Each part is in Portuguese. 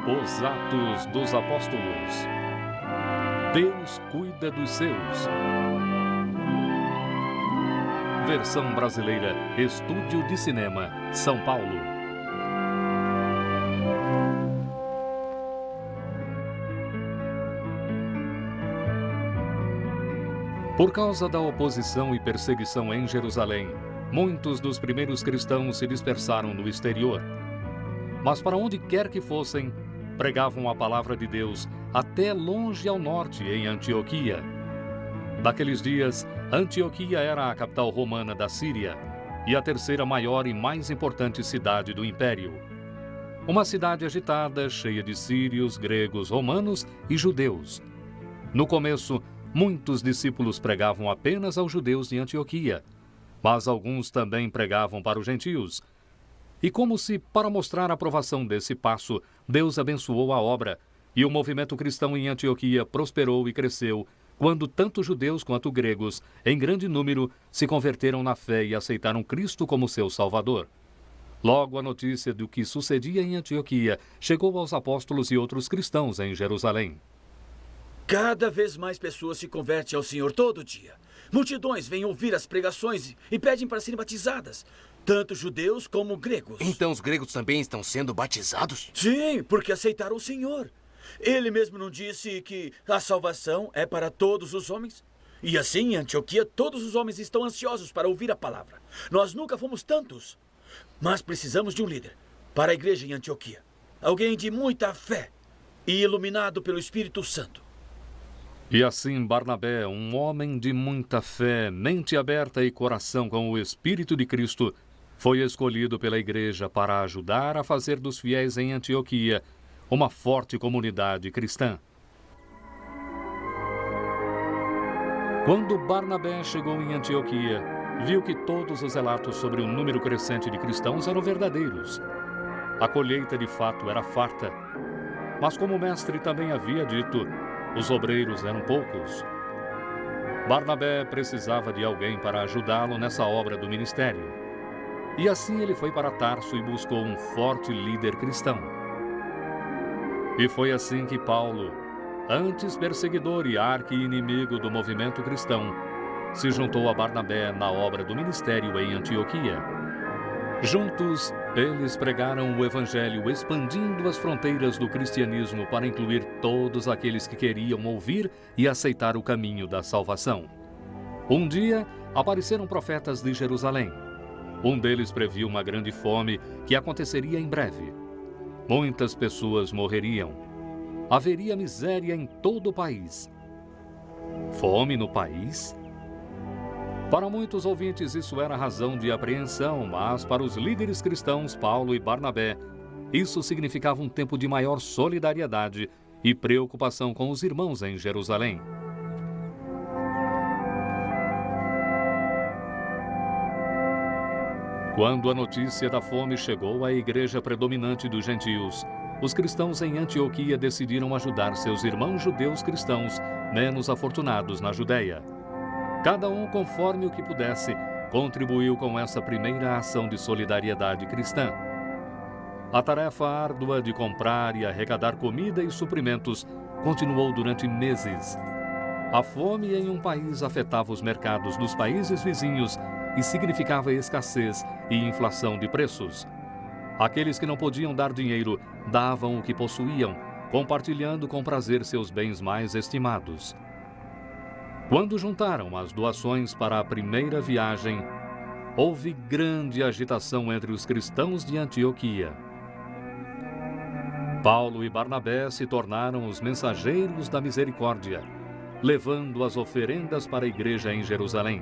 Os Atos dos Apóstolos. Deus cuida dos seus. Versão brasileira, Estúdio de Cinema, São Paulo. Por causa da oposição e perseguição em Jerusalém, muitos dos primeiros cristãos se dispersaram no exterior. Mas para onde quer que fossem, pregavam a palavra de Deus até longe ao norte, em Antioquia. Naqueles dias, Antioquia era a capital romana da Síria e a terceira maior e mais importante cidade do império. Uma cidade agitada, cheia de sírios, gregos, romanos e judeus. No começo, muitos discípulos pregavam apenas aos judeus de Antioquia, mas alguns também pregavam para os gentios. E como se, para mostrar a aprovação desse passo, Deus abençoou a obra, e o movimento cristão em Antioquia prosperou e cresceu, quando tanto judeus quanto gregos, em grande número, se converteram na fé e aceitaram Cristo como seu Salvador. Logo a notícia do que sucedia em Antioquia chegou aos apóstolos e outros cristãos em Jerusalém. Cada vez mais pessoas se convertem ao Senhor todo dia. Multidões vêm ouvir as pregações e pedem para serem batizadas, tanto judeus como gregos. Então os gregos também estão sendo batizados? Sim, porque aceitaram o Senhor. Ele mesmo não disse que a salvação é para todos os homens? E assim, em Antioquia, todos os homens estão ansiosos para ouvir a palavra. Nós nunca fomos tantos. Mas precisamos de um líder para a igreja em Antioquia. Alguém de muita fé e iluminado pelo Espírito Santo. E assim Barnabé, um homem de muita fé, mente aberta e coração com o Espírito de Cristo, foi escolhido pela igreja para ajudar a fazer dos fiéis em Antioquia uma forte comunidade cristã. Quando Barnabé chegou em Antioquia, viu que todos os relatos sobre o número crescente de cristãos eram verdadeiros. A colheita de fato era farta, mas como o mestre também havia dito, os obreiros eram poucos. Barnabé precisava de alguém para ajudá-lo nessa obra do ministério. E assim ele foi para Tarso e buscou um forte líder cristão. E foi assim que Paulo, antes perseguidor e arqui-inimigo do movimento cristão, se juntou a Barnabé na obra do ministério em Antioquia. Juntos, eles pregaram o evangelho expandindo as fronteiras do cristianismo para incluir todos aqueles que queriam ouvir e aceitar o caminho da salvação. Um dia, apareceram profetas de Jerusalém. Um deles previu uma grande fome que aconteceria em breve. Muitas pessoas morreriam. Haveria miséria em todo o país. Fome no país? Para muitos ouvintes isso era razão de apreensão, mas para os líderes cristãos Paulo e Barnabé, isso significava um tempo de maior solidariedade e preocupação com os irmãos em Jerusalém. Quando a notícia da fome chegou à igreja predominante dos gentios, os cristãos em Antioquia decidiram ajudar seus irmãos judeus cristãos menos afortunados na Judéia. Cada um, conforme o que pudesse, contribuiu com essa primeira ação de solidariedade cristã. A tarefa árdua de comprar e arrecadar comida e suprimentos continuou durante meses. A fome em um país afetava os mercados dos países vizinhos e significava escassez e inflação de preços. Aqueles que não podiam dar dinheiro davam o que possuíam, compartilhando com prazer seus bens mais estimados. Quando juntaram as doações para a primeira viagem, houve grande agitação entre os cristãos de Antioquia. Paulo e Barnabé se tornaram os mensageiros da misericórdia, levando as oferendas para a igreja em Jerusalém.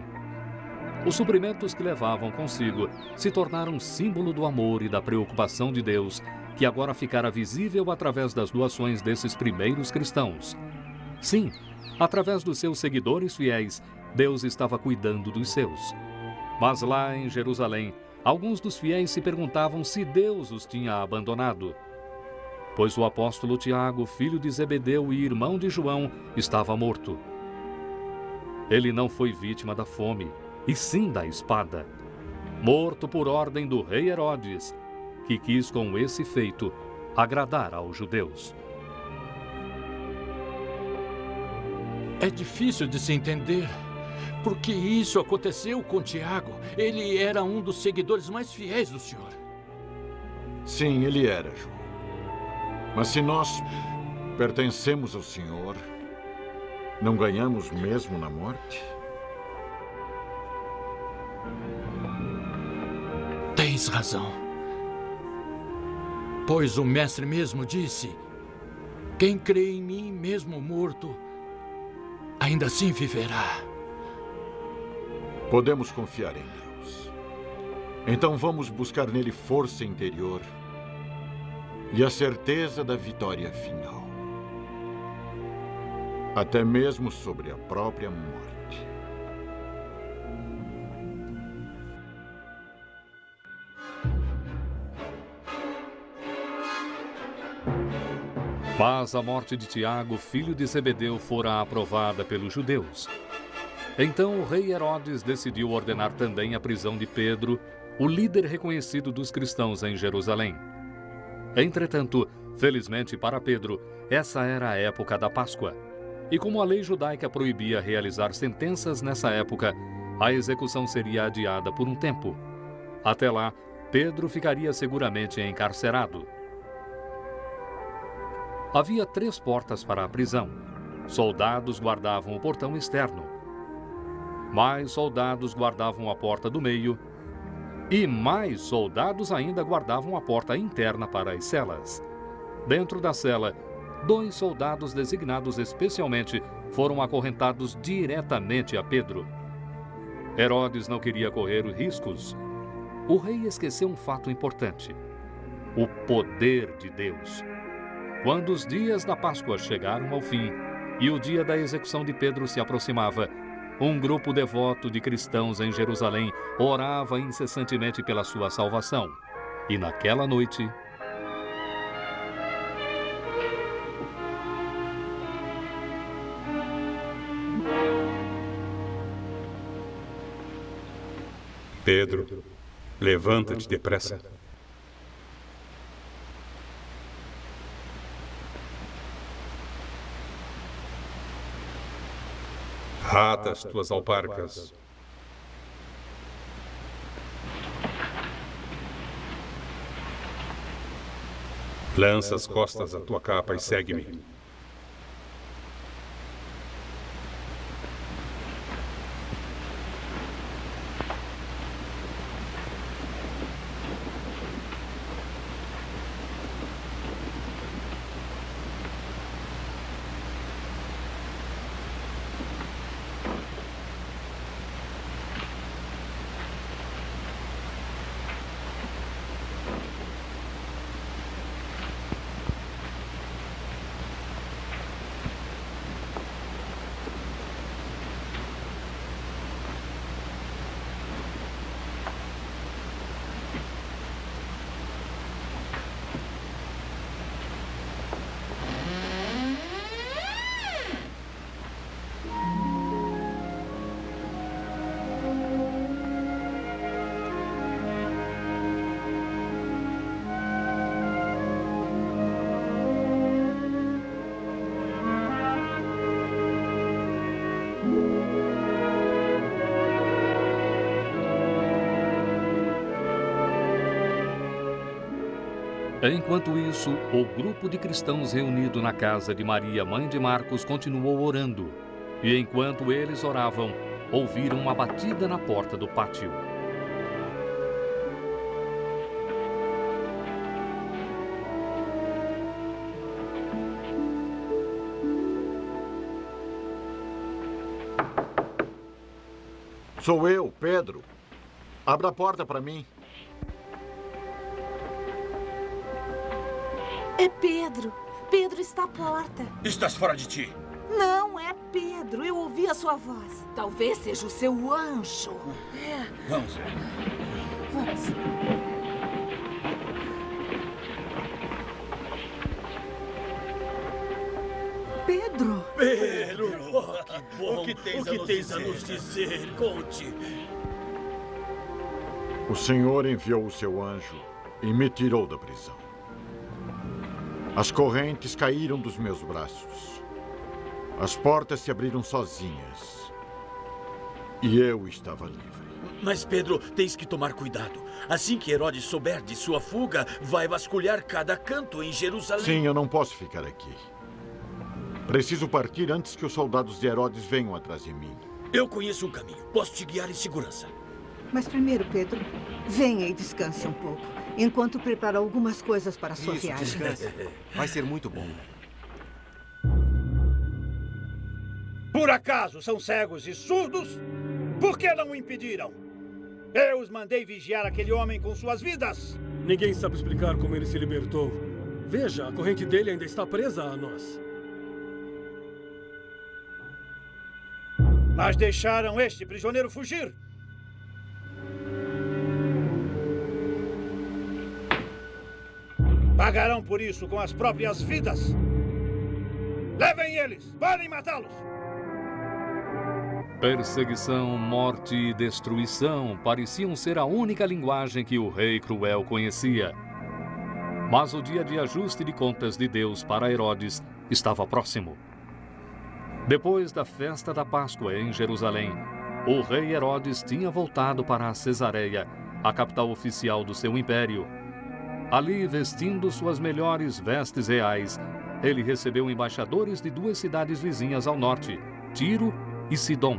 Os suprimentos que levavam consigo se tornaram símbolo do amor e da preocupação de Deus, que agora ficara visível através das doações desses primeiros cristãos. Sim, através dos seus seguidores fiéis, Deus estava cuidando dos seus. Mas lá em Jerusalém, alguns dos fiéis se perguntavam se Deus os tinha abandonado. Pois o apóstolo Tiago, filho de Zebedeu e irmão de João, estava morto. Ele não foi vítima da fome, e sim da espada. Morto por ordem do rei Herodes, que quis com esse feito agradar aos judeus. É difícil de se entender porque isso aconteceu com Tiago. Ele era um dos seguidores mais fiéis do Senhor. Sim, ele era, João. Mas se nós pertencemos ao Senhor, não ganhamos mesmo na morte? Tens razão. Pois o mestre mesmo disse: quem crê em mim, mesmo morto, ainda assim viverá. Podemos confiar em Deus. Então vamos buscar nele força interior e a certeza da vitória final. Até mesmo sobre a própria morte. Mas a morte de Tiago, filho de Zebedeu, fora aprovada pelos judeus. Então o rei Herodes decidiu ordenar também a prisão de Pedro, o líder reconhecido dos cristãos em Jerusalém. Entretanto, felizmente para Pedro, essa era a época da Páscoa. E como a lei judaica proibia realizar sentenças nessa época, a execução seria adiada por um tempo. Até lá, Pedro ficaria seguramente encarcerado. Havia 3 portas para a prisão. Soldados guardavam o portão externo. Mais soldados guardavam a porta do meio. E mais soldados ainda guardavam a porta interna para as celas. Dentro da cela, 2 soldados designados especialmente foram acorrentados diretamente a Pedro. Herodes não queria correr riscos. O rei esqueceu um fato importante: o poder de Deus. Quando os dias da Páscoa chegaram ao fim e o dia da execução de Pedro se aproximava, um grupo devoto de cristãos em Jerusalém orava incessantemente pela sua salvação. E naquela noite, Pedro, levanta-te depressa. Ata as tuas alparcas. Lança as costas à tua capa e segue-me. enquanto isso, o grupo de cristãos reunido na casa de Maria, mãe de Marcos, continuou orando. E enquanto eles oravam, ouviram uma batida na porta do pátio. Sou eu, Pedro. Abra a porta para mim. É Pedro. Pedro está à porta. Estás fora de ti. Não, é Pedro. Eu ouvi a sua voz. Talvez seja o seu anjo. Vamos ver. Vamos. Pedro. Pedro! Oh, que bom! O que tens a nos dizer? Conte! O Senhor enviou o seu anjo e me tirou da prisão. As correntes caíram dos meus braços. As portas se abriram sozinhas. E eu estava livre. Mas, Pedro, tens que tomar cuidado. Assim que Herodes souber de sua fuga, vai vasculhar cada canto em Jerusalém. Sim, eu não posso ficar aqui. Preciso partir antes que os soldados de Herodes venham atrás de mim. Eu conheço um caminho. Posso te guiar em segurança. Mas primeiro, Pedro, venha e descanse um pouco, enquanto preparo algumas coisas para a sua viagem. Descansa. Vai ser muito bom. Por acaso são cegos e surdos? Por que não o impediram? Eu os mandei vigiar aquele homem com suas vidas. Ninguém sabe explicar como ele se libertou. Veja, a corrente dele ainda está presa a nós. Mas deixaram este prisioneiro fugir. Pagarão por isso com as próprias vidas. Levem eles! Podem matá-los! Perseguição, morte e destruição pareciam ser a única linguagem que o rei cruel conhecia. Mas o dia de ajuste de contas de Deus para Herodes estava próximo. Depois da festa da Páscoa em Jerusalém, o rei Herodes tinha voltado para Cesareia, a capital oficial do seu império. Ali, vestindo suas melhores vestes reais, ele recebeu embaixadores de 2 cidades vizinhas ao norte, Tiro e Sidom.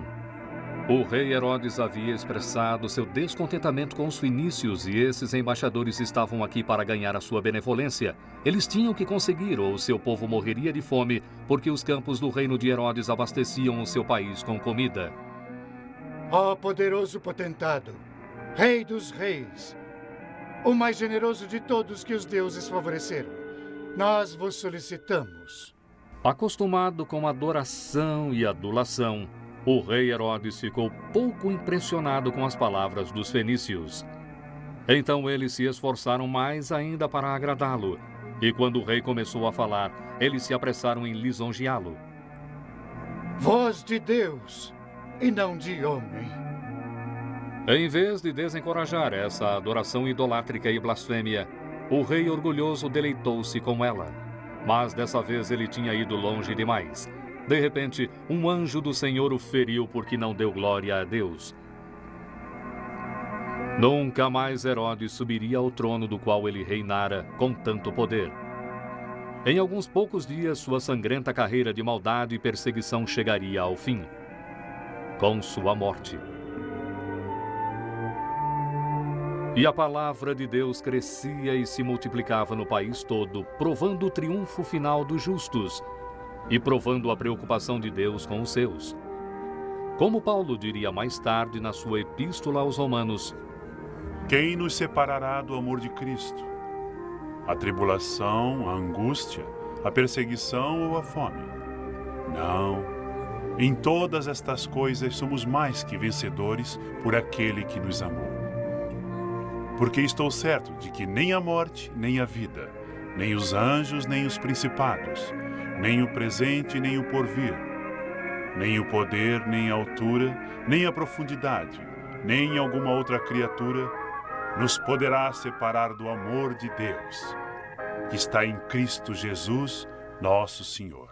O rei Herodes havia expressado seu descontentamento com os fenícios e esses embaixadores estavam aqui para ganhar a sua benevolência. Eles tinham que conseguir ou seu povo morreria de fome, porque os campos do reino de Herodes abasteciam o seu país com comida. Ó poderoso potentado, rei dos reis, o mais generoso de todos que os deuses favoreceram, nós vos solicitamos. Acostumado com adoração e adulação, o rei Herodes ficou pouco impressionado com as palavras dos fenícios. Então eles se esforçaram mais ainda para agradá-lo, e quando o rei começou a falar, eles se apressaram em lisonjeá-lo. Voz de Deus e não de homem. Em vez de desencorajar essa adoração idolátrica e blasfêmia, o rei orgulhoso deleitou-se com ela. Mas dessa vez ele tinha ido longe demais. De repente, um anjo do Senhor o feriu porque não deu glória a Deus. Nunca mais Herodes subiria ao trono do qual ele reinara com tanto poder. Em alguns poucos dias, sua sangrenta carreira de maldade e perseguição chegaria ao fim, com sua morte. E a palavra de Deus crescia e se multiplicava no país todo, provando o triunfo final dos justos e provando a preocupação de Deus com os seus. Como Paulo diria mais tarde na sua epístola aos Romanos: quem nos separará do amor de Cristo? A tribulação, a angústia, a perseguição ou a fome? Não. Em todas estas coisas somos mais que vencedores por aquele que nos amou. Porque estou certo de que nem a morte, nem a vida, nem os anjos, nem os principados, nem o presente, nem o porvir, nem o poder, nem a altura, nem a profundidade, nem alguma outra criatura nos poderá separar do amor de Deus, que está em Cristo Jesus, nosso Senhor.